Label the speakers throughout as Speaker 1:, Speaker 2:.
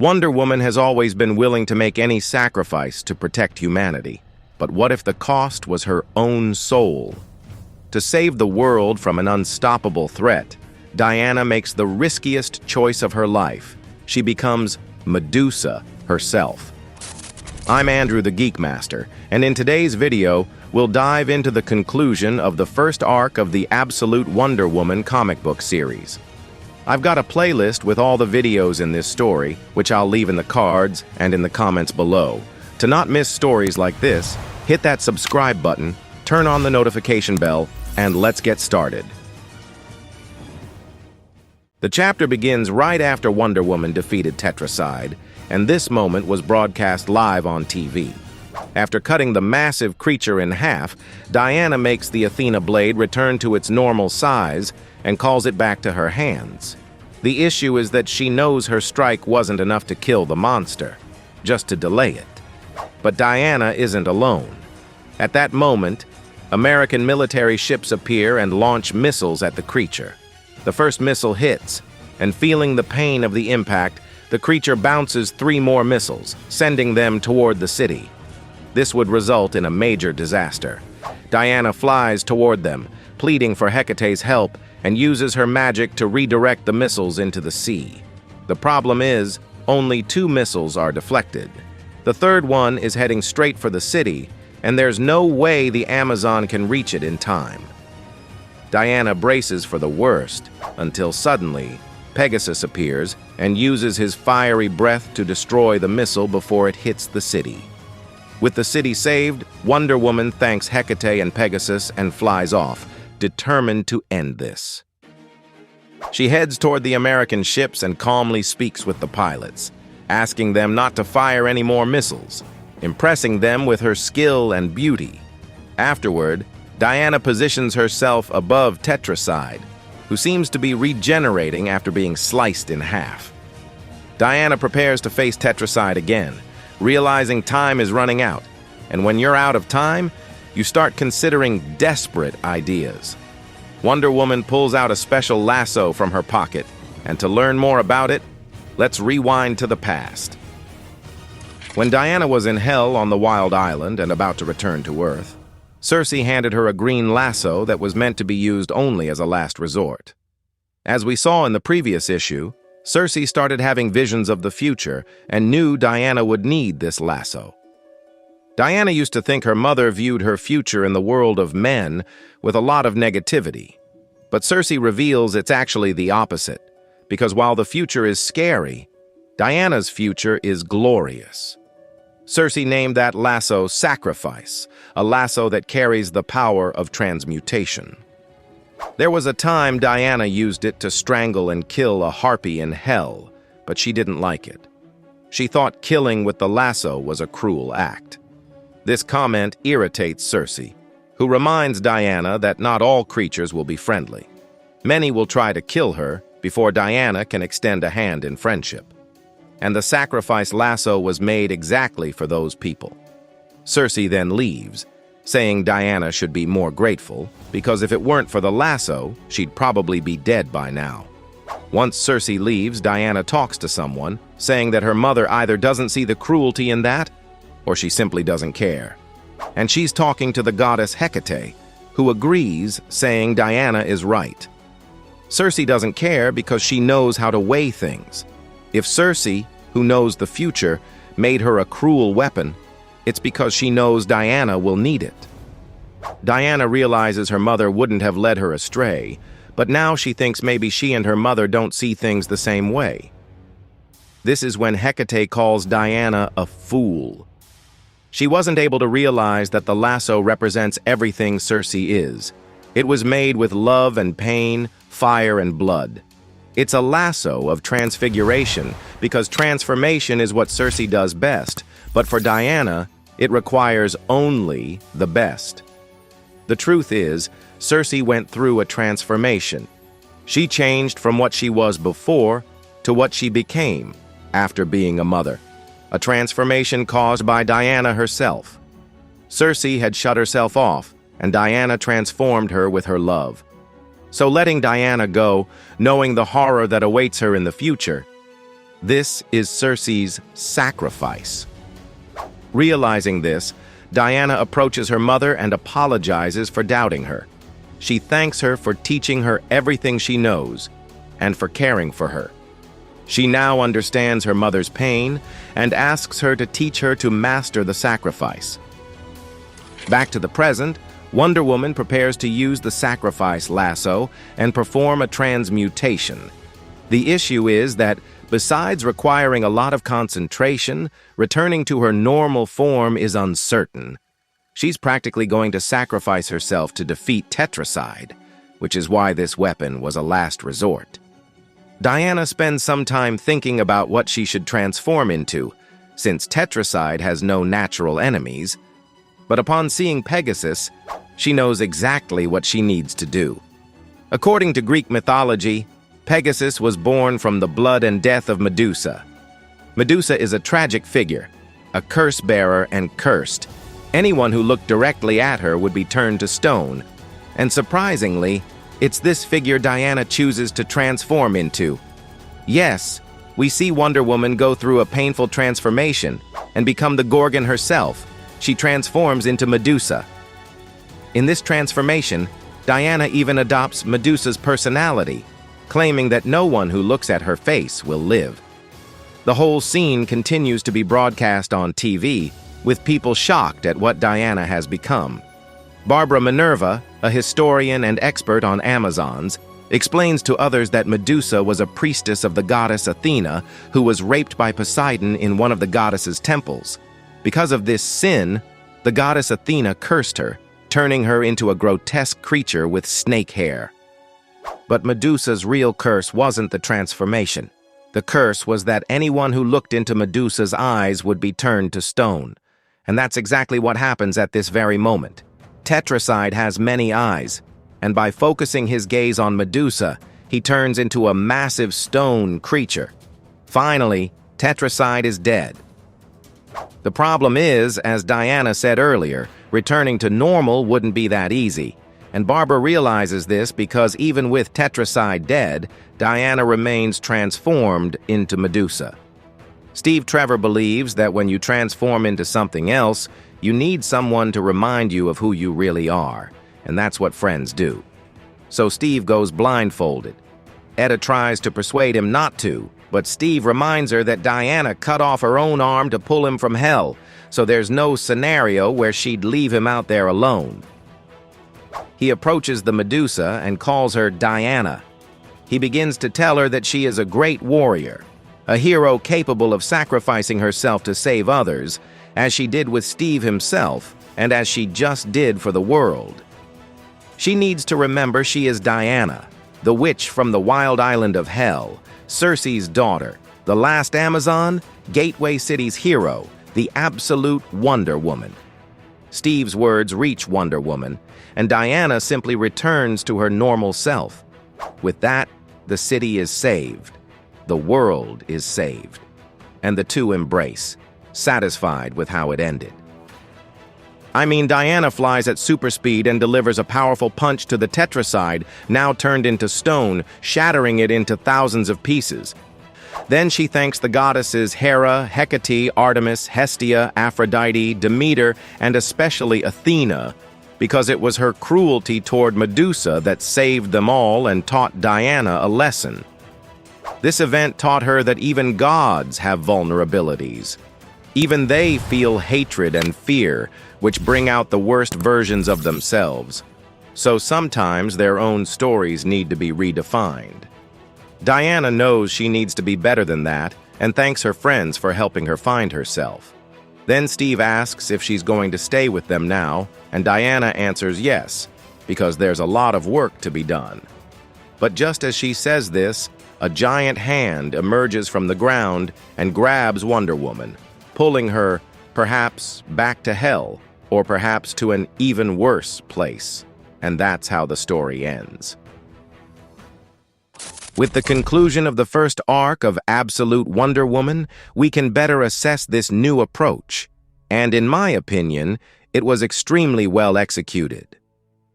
Speaker 1: Wonder Woman has always been willing to make any sacrifice to protect humanity. But what if the cost was her own soul? To save the world from an unstoppable threat, Diana makes the riskiest choice of her life. She becomes Medusa herself. I'm Andrew the Geek Master, and in today's video, we'll dive into the conclusion of the first arc of the Abolsute Wonder Woman comic book series. I've got a playlist with all the videos in this story, which I'll leave in the cards and in the comments below. To not miss stories like this, hit that subscribe button, turn on the notification bell, and let's get started. The chapter begins right after Wonder Woman defeated Tetracide, and this moment was broadcast live on TV. After cutting the massive creature in half, Diana makes the Athena blade return to its normal size and calls it back to her hands. The issue is that she knows her strike wasn't enough to kill the monster, just to delay it. But Diana isn't alone. At that moment, American military ships appear and launch missiles at the creature. The first missile hits, and feeling the pain of the impact, the creature bounces 3 more missiles, sending them toward the city. This would result in a major disaster. Diana flies toward them, pleading for Hecate's help, and uses her magic to redirect the missiles into the sea. The problem is, only 2 missiles are deflected. The third one is heading straight for the city, and there's no way the Amazon can reach it in time. Diana braces for the worst, until suddenly, Pegasus appears and uses his fiery breath to destroy the missile before it hits the city. With the city saved, Wonder Woman thanks Hecate and Pegasus and flies off, determined to end this. She heads toward the American ships and calmly speaks with the pilots, asking them not to fire any more missiles, impressing them with her skill and beauty. Afterward, Diana positions herself above Tetracide, who seems to be regenerating after being sliced in half. Diana prepares to face Tetracide again, realizing time is running out, and when you're out of time, you start considering desperate ideas. Wonder Woman pulls out a special lasso from her pocket, and to learn more about it, let's rewind to the past. When Diana was in hell on the Wild Island and about to return to Earth, Circe handed her a green lasso that was meant to be used only as a last resort. As we saw in the previous issue, Circe started having visions of the future and knew Diana would need this lasso. Diana used to think her mother viewed her future in the world of men with a lot of negativity. But Circe reveals it's actually the opposite, because while the future is scary, Diana's future is glorious. Circe named that lasso Sacrifice, a lasso that carries the power of transmutation. There was a time Diana used it to strangle and kill a harpy in hell, but she didn't like it. She thought killing with the lasso was a cruel act. This comment irritates Circe, who reminds Diana that not all creatures will be friendly. Many will try to kill her before Diana can extend a hand in friendship. And the sacrifice lasso was made exactly for those people. Circe then leaves, saying Diana should be more grateful, because if it weren't for the lasso, she'd probably be dead by now. Once Circe leaves, Diana talks to someone, saying that her mother either doesn't see the cruelty in that, or she simply doesn't care. And she's talking to the goddess Hecate, who agrees, saying Diana is right. Circe doesn't care because she knows how to weigh things. If Circe, who knows the future, made her a cruel weapon, it's because she knows Diana will need it. Diana realizes her mother wouldn't have led her astray, but now she thinks maybe she and her mother don't see things the same way. This is when Hecate calls Diana a fool. She wasn't able to realize that the lasso represents everything Circe is. It was made with love and pain, fire and blood. It's a lasso of transfiguration, because transformation is what Circe does best, but for Diana, it requires only the best. The truth is, Circe went through a transformation. She changed from what she was before to what she became after being a mother. A transformation caused by Diana herself. Circe had shut herself off, and Diana transformed her with her love. So letting Diana go, knowing the horror that awaits her in the future, This is Circe's sacrifice. Realizing this, Diana approaches her mother and apologizes for doubting her. She thanks her for teaching her everything she knows and for caring for her. She now understands her mother's pain and asks her to teach her to master the sacrifice. Back to the present, Wonder Woman prepares to use the sacrifice lasso and perform a transmutation. The issue is that, besides requiring a lot of concentration, returning to her normal form is uncertain. She's practically going to sacrifice herself to defeat Tetracide, which is why this weapon was a last resort. Diana spends some time thinking about what she should transform into, since Tetracide has no natural enemies. But upon seeing Pegasus, she knows exactly what she needs to do. According to Greek mythology, Pegasus was born from the blood and death of Medusa. Medusa is a tragic figure, a curse-bearer and cursed. Anyone who looked directly at her would be turned to stone. And surprisingly, it's this figure Diana chooses to transform into. Yes, we see Wonder Woman go through a painful transformation and become the Gorgon herself. She transforms into Medusa. In this transformation, Diana even adopts Medusa's personality, claiming that no one who looks at her face will live. The whole scene continues to be broadcast on TV, with people shocked at what Diana has become. Barbara Minerva, a historian and expert on Amazons, explains to others that Medusa was a priestess of the goddess Athena who was raped by Poseidon in one of the goddess's temples. Because of this sin, the goddess Athena cursed her, turning her into a grotesque creature with snake hair. But Medusa's real curse wasn't the transformation. The curse was that anyone who looked into Medusa's eyes would be turned to stone. And that's exactly what happens at this very moment. Tetracide has many eyes, and by focusing his gaze on Medusa, he turns into a massive stone creature. Finally, Tetracide is dead. The problem is, as Diana said earlier, returning to normal wouldn't be that easy. And Barbara realizes this because even with Tetracide dead, Diana remains transformed into Medusa. Steve Trevor believes that when you transform into something else, you need someone to remind you of who you really are, and that's what friends do. So Steve goes blindfolded. Etta tries to persuade him not to, but Steve reminds her that Diana cut off her own arm to pull him from hell, so there's no scenario where she'd leave him out there alone. He approaches the Medusa and calls her Diana. He begins to tell her that she is a great warrior, a hero capable of sacrificing herself to save others, as she did with Steve himself, and as she just did for the world. She needs to remember she is Diana, the witch from the wild island of Hell, Circe's daughter, the last Amazon, Gateway City's hero, the absolute Wonder Woman. Steve's words reach Wonder Woman, and Diana simply returns to her normal self. With that, the city is saved. The world is saved. And the two embrace, satisfied with how it ended. I mean, Diana flies at super speed and delivers a powerful punch to the Tetracide, now turned into stone, shattering it into thousands of pieces. Then she thanks the goddesses Hera, Hecate, Artemis, Hestia, Aphrodite, Demeter, and especially Athena, because it was her cruelty toward Medusa that saved them all and taught Diana a lesson. This event taught her that even gods have vulnerabilities. Even they feel hatred and fear, which bring out the worst versions of themselves. So sometimes their own stories need to be redefined. Diana knows she needs to be better than that and thanks her friends for helping her find herself. Then Steve asks if she's going to stay with them now, and Diana answers yes, because there's a lot of work to be done. But just as she says this, a giant hand emerges from the ground and grabs Wonder Woman, pulling her, perhaps, back to hell, or perhaps to an even worse place. And that's how the story ends. With the conclusion of the first arc of Absolute Wonder Woman, we can better assess this new approach. And in my opinion, it was extremely well executed.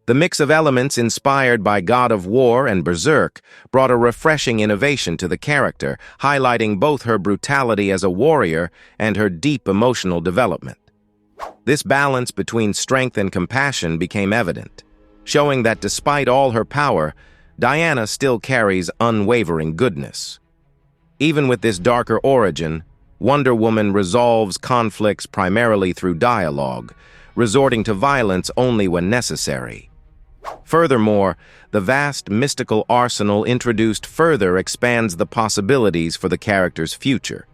Speaker 1: The mix of elements inspired by God of War and Berserk brought a refreshing innovation to the character, highlighting both her brutality as a warrior and her deep emotional development. This balance between strength and compassion became evident, showing that despite all her power, Diana still carries unwavering goodness. Even with this darker origin, Wonder Woman resolves conflicts primarily through dialogue, resorting to violence only when necessary. Furthermore, the vast mystical arsenal introduced further expands the possibilities for the character's future.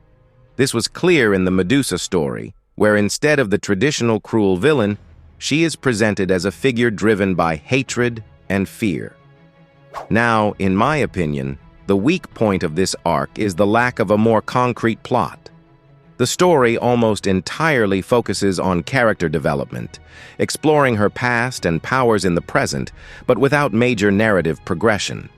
Speaker 1: This was clear in the Medusa story, where instead of the traditional cruel villain, she is presented as a figure driven by hatred and fear. Now, in my opinion, the weak point of this arc is the lack of a more concrete plot. The story almost entirely focuses on character development, exploring her past and powers in the present, but without major narrative progression.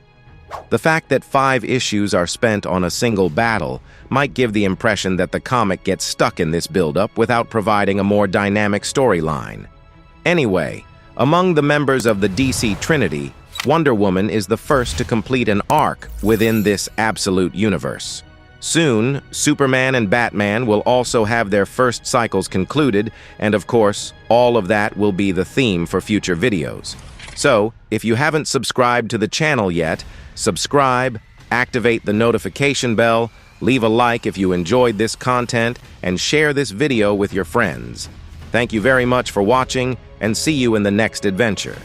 Speaker 1: The fact that 5 issues are spent on a single battle might give the impression that the comic gets stuck in this build-up without providing a more dynamic storyline. Anyway, among the members of the DC Trinity, Wonder Woman is the first to complete an arc within this absolute universe. Soon, Superman and Batman will also have their first cycles concluded, and of course, all of that will be the theme for future videos. So, if you haven't subscribed to the channel yet, subscribe, activate the notification bell, leave a like if you enjoyed this content, and share this video with your friends. Thank you very much for watching, and see you in the next adventure.